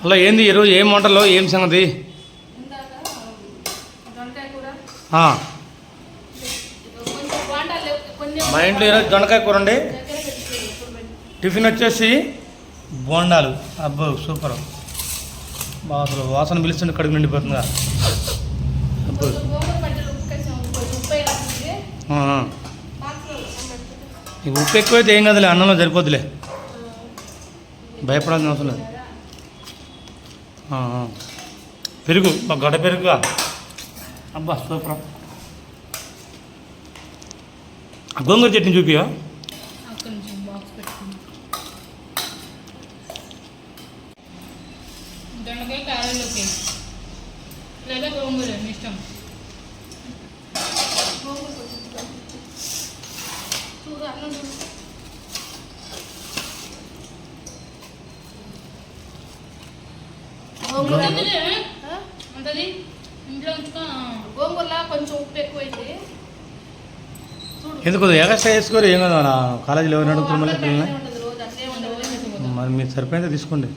అలా ఏంది ఈరోజు ఏం వంటలో ఏం సంగతి? మా ఇంట్లో ఈరోజు దొండకాయ కూర అండి. టిఫిన్ వచ్చేసి బోండాలు. అబ్బో సూపర్, బాగా అసలు వాసన పిలుస్తుంటే కడుపు నిండిపోతుందా. అబ్బో ఇక ఉప్పు ఎక్కువైతే ఏం కదలే, అన్నంలో సరిపోద్దులే, భయపడాల్సిన అవసరం లేదు. పెరుగు, గడ్డ పెరుగుగా, అబ్బా సూపర్. గోంగూర చట్నీ చూపియా? దొండకాయ కారంలోకి లేదా గోంగూర ఇష్టం. ఉంటుంది ఇంట్లో ఉంచుకో. గోంగూరలా కొంచెం ఉప్పు ఎక్కువైంది. ఎందుకు ఎగస్ట్రా వేసుకోరు ఏం కదా, కాలేజీలో ఎవరు అడుగుతారు మళ్ళీ పిల్లల్ని. మరి మీరు సరిపోయిందో తీసుకోండి.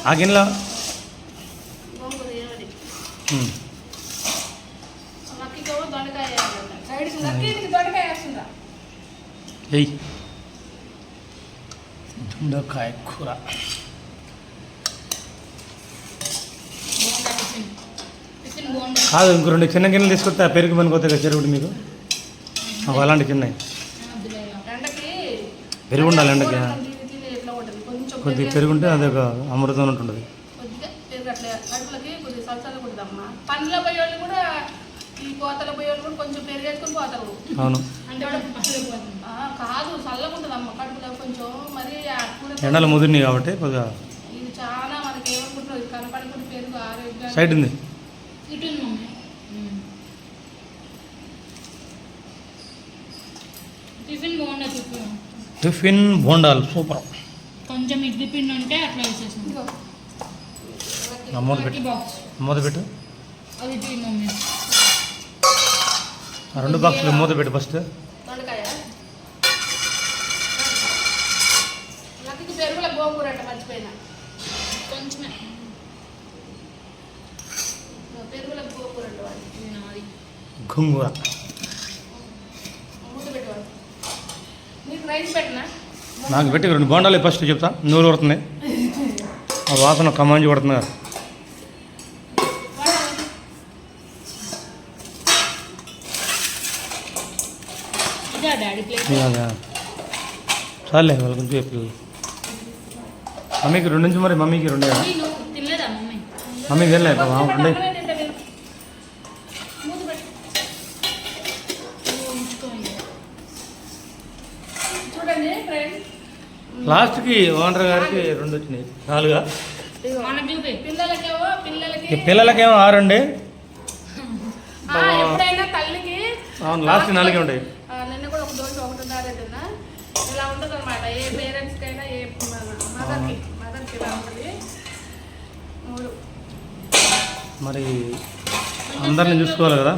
ఆ గిన్నెలో ఎయ్ దొండకాయ కూర. కాదు, ఇంకో 2 చిన్న గిన్నెలు తీసుకొస్తే పెరుగు పనికి పోతే కదా చెరువుడు మీకు. అలాంటి చిన్నవి పెరుగు ఉండాలి. ఎండకి కొద్దిగా పెరుగు ఉంటే అదొక అమృతం ఉంటుంటుంది. అవును, ఎండలు ముదిరినాయి కాబట్టి కొద్దిగా సైడ్ ఉంది. టిఫిన్ బోండాలు సూపర్. కొంచెం ఇడ్లీ పిండి ఉంటే అట్లా వేసేసింది. మూత పెట్టు. అది మమ్మీ 2 బాక్సులు మూత పెట్టు ఫస్ట్. గోంగూర నాకు పెట్టి 2 బోండాలు ఫస్ట్ చెప్తా. నూరు పడుతుంది, ఆ వాసన కమాంజి పడుతుంది కదా. చాలే వాళ్ళ కొంచెం చెప్పి మమ్మీకి 2 నుంచి, మరి మమ్మీకి 2. మమ్మీకి వెళ్ళే ఉండే. లాస్ట్కి ఓనర్ గారికి 2 వచ్చినాయి. 4గా పిల్లలకేమో 6 అండి. అవును, లాస్ట్ 4 ఉంటాయి. నిన్న కూడా ఒక దోశ 1.5 తిన్నా. ఇలా ఉంటుంది అనమాట, ఏ పేరెంట్స్కి అయినా, ఏ మదర్కి ఇలా ఉంటుంది. మరి అందరిని చూసుకోవాలి కదా.